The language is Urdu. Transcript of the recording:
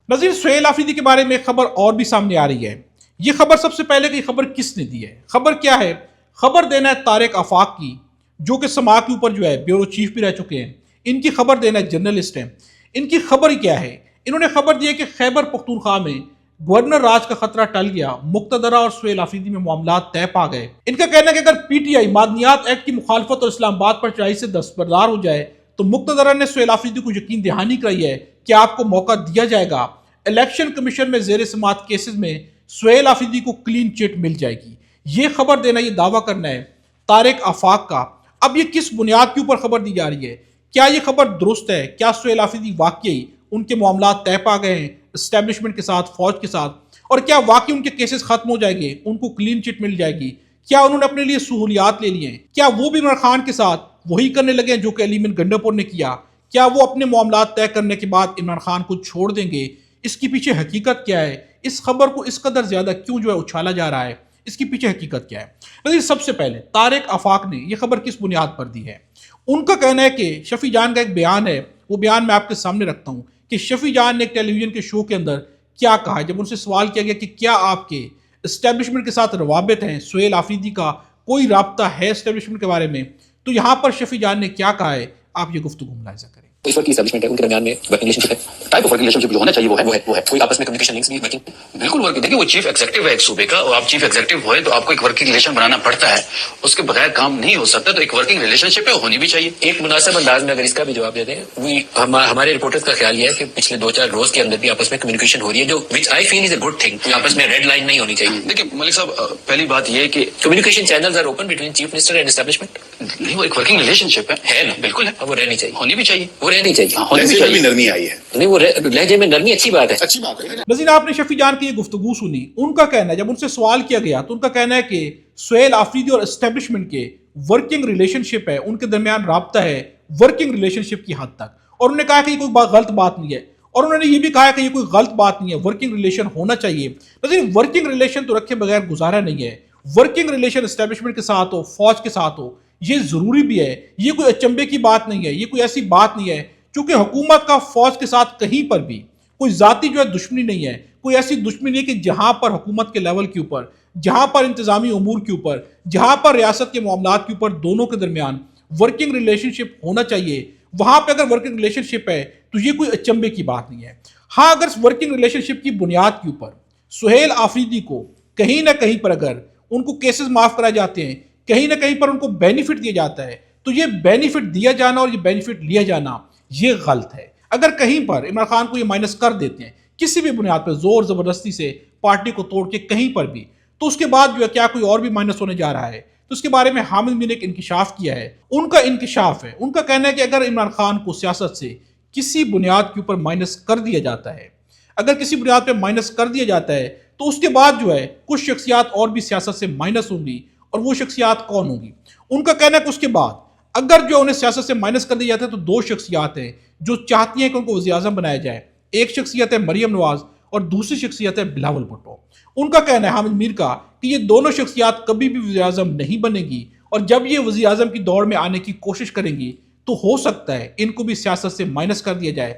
نظیر سہیل آفریدی کے بارے میں ایک خبر اور بھی سامنے آ رہی ہے۔ یہ خبر سب سے پہلے کہ خبر کس نے دی ہے؟ خبر کیا ہے؟ خبر دینا ہے طارق آفاق کی، جو کہ سما کے اوپر بیورو چیف بھی رہ چکے ہیں۔ ان کی خبر دینا ہے جرنلسٹ ہیں۔ ان کی خبر کیا ہے؟ انہوں نے خبر دی ہے کہ خیبر پختونخوا میں گورنر راج کا خطرہ ٹل گیا، مقتدرہ اور سہیل آفریدی میں معاملات طے پا گئے۔ ان کا کہنا ہے کہ اگر پی ٹی آئی معدنیات ایکٹ کی مخالفت اور اسلام آباد پر چڑھائی سے دستبردار ہو جائے تو مقتدرہ نے سہیل آفریدی کو یقین دہانی کرائی ہے کہ آپ کو موقع دیا جائے گا۔ الیکشن کمیشن میں زیر سماعت کیسز میں سہیل آفریدی کو کلین چٹ مل جائے گی۔ یہ خبر دینا، یہ دعویٰ کرنا ہے طارق آفاق کا۔ اب یہ کس بنیاد کے اوپر خبر دی جا رہی ہے؟ کیا یہ خبر درست ہے؟ کیا سہیل آفریدی واقعی ان کے معاملات طے پا گئے ہیں اسٹیبلشمنٹ کے ساتھ، فوج کے ساتھ؟ اور کیا واقعی ان کے کیسز ختم ہو جائیں گے، ان کو کلین چٹ مل جائے گی؟ کیا انہوں نے اپنے لیے سہولیات لے لیے ہیں؟ کیا وہ بھی عمران خان کے ساتھ وہی کرنے لگے ہیں جو کہ علی مین گنڈاپور نے کیا؟ کیا وہ اپنے معاملات طے کرنے کے بعد عمران خان کو چھوڑ دیں گے؟ اس کے پیچھے حقیقت کیا ہے؟ اس خبر کو اس قدر زیادہ کیوں اچھالا جا رہا ہے؟ اس کے پیچھے حقیقت کیا ہے؟ سب سے پہلے طارق آفاق نے یہ خبر کس بنیاد پر دی ہے؟ ان کا کہنا ہے کہ شفیع جان کا ایک بیان ہے، وہ بیان میں آپ کے سامنے رکھتا ہوں کہ شفیع جان نے ایک ٹیلی ویژن کے شو کے اندر کیا کہا ہے۔ جب ان سے سوال کیا گیا کہ کیا آپ کے اسٹیبلشمنٹ کے ساتھ روابط ہیں، سہیل آفریدی کا کوئی رابطہ ہے اسٹیبلشمنٹ کے بارے میں، تو یہاں پر شفیع جان نے کیا کہا ہے، آپ یہ گفتگو ملاحظہ کریں۔ اس وقت کی اسٹیبلشمنٹ ہے، ان کے درمیان میں ورکنگ ریلیشن شپ ہے، ٹائپ آف ورکنگ ریلیشن شپ جو ہونا چاہیے وہ ہے کوئی آپس میں کمیونیکیشن لنکس نہیں، ورکنگ بالکل ورکنگ۔ دیکھیے وہ چیف ایگزیکٹو ہے ایک صوبے کا، اور آپ چیف ایگزیکٹو ہوئے تو آپ کو ایک ورکنگ ریلیشن بنانا پڑتا ہے، اس کے بغیر کام نہیں ہو سکتا، تو ایک ورکنگ ریلیشن شپ ہے، ہونی بھی چاہیے۔ ایک مناسب انداز میں اگر اس کا بھی جواب دے دیں، ہمارے رپورٹرز کا خیال یہ ہے کہ پچھلے 2-4 روز کے اندر بھی آپس میں کمیونیکیشن ہو رہی ہے، جو وچ آئی فیل از اے گڈ تھنگ۔ آپس میں ریڈ لائن نہیں ہونی چاہیے۔ دیکھیں ملک صاحب، پہلی بات یہ کہ communication channels are open between chief minister and establishment. نہیں، وہ ایک ورکنگ ریلیشن شپ ہے نا، بالکل ہے، وہ رہنی چاہیے، ہونی بھی چاہیے، وہ رہنی چاہیے، نرمی آئی ہے، نہیں وہ لہجے میں نرمی اچھی بات ہے، اچھی بات ہے۔ نظیر آپ نے شفیع جان کی یہ گفتگو سنی، ان کا کہنا ہے، جب ان سے سوال کیا گیا تو ان کا کہنا ہے کہ سہیل آفریدی اور اسٹیبلشمنٹ کے ورکنگ ریلیشن شپ ہے، ان کے درمیان رابطہ ہے ورکنگ ریلیشن شپ کی حد تک، اور انہوں نے کہا کہ یہ کوئی غلط بات نہیں ہے، اور انہوں نے یہ بھی کہا کہ یہ کوئی غلط بات نہیں ہے، ورکنگ ریلیشن ہونا چاہیے۔ نظیر ورکنگ ریلیشن تو رکھے بغیر گزارا نہیں ہے، ورکنگ ریلیشن اسٹیبلشمنٹ کے ساتھ ہو، فوج کے ساتھ ہو، یہ ضروری بھی ہے، یہ کوئی اچنبے کی بات نہیں ہے، یہ کوئی ایسی بات نہیں ہے چونکہ حکومت کا فوج کے ساتھ کہیں پر بھی کوئی ذاتی دشمنی نہیں ہے، کوئی ایسی دشمنی نہیں ہے کہ جہاں پر حکومت کے لیول کے اوپر، جہاں پر انتظامی امور کے اوپر، جہاں پر ریاست کے معاملات کے اوپر دونوں کے درمیان ورکنگ ریلیشن شپ ہونا چاہیے، وہاں پہ اگر ورکنگ ریلیشن شپ ہے تو یہ کوئی اچنبے کی بات نہیں ہے۔ ہاں، اگر ورکنگ ریلیشن شپ کی بنیاد کے اوپر سہیل آفریدی کو کہیں نہ کہیں پر اگر ان کو کیسز معاف کرائے جاتے ہیں، کہیں نہ کہیں پر ان کو بینیفٹ دیا جاتا ہے، تو یہ بینیفٹ دیا جانا اور یہ بینیفٹ لیا جانا یہ غلط ہے۔ اگر کہیں پر عمران خان کو یہ مائنس کر دیتے ہیں کسی بھی بنیاد پر، زور زبردستی سے پارٹی کو توڑ کے کہیں پر بھی، تو اس کے بعد کیا کوئی اور بھی مائنس ہونے جا رہا ہے؟ تو اس کے بارے میں حامد میر نے ایک انکشاف کیا ہے، ان کا انکشاف ہے، ان کا کہنا ہے کہ اگر عمران خان کو سیاست سے کسی بنیاد کے اوپر مائنس کر دیا جاتا ہے، اگر کسی بنیاد پہ مائنس کر دیا جاتا ہے تو اس کے بعد کچھ شخصیات اور بھی سیاست سے مائنس ہوں گی، اور وہ شخصیات کون ہوں گی؟ ان کا کہنا ہے کہ اس کے بعد اگر انہیں سیاست سے مائنس کر دیا جاتا ہے تو 2 شخصیات ہیں جو چاہتی ہیں کہ ان کو وزیر اعظم بنایا جائے۔ ایک شخصیت ہے مریم نواز اور دوسری شخصیت ہے بلاول بھٹو۔ ان کا کہنا ہے حامد میر کا کہ یہ دونوں شخصیات کبھی بھی وزیر اعظم نہیں بنے گی، اور جب یہ وزیر اعظم کی دوڑ میں آنے کی کوشش کریں گی تو ہو سکتا ہے ان کو بھی سیاست سے مائنس کر دیا جائے۔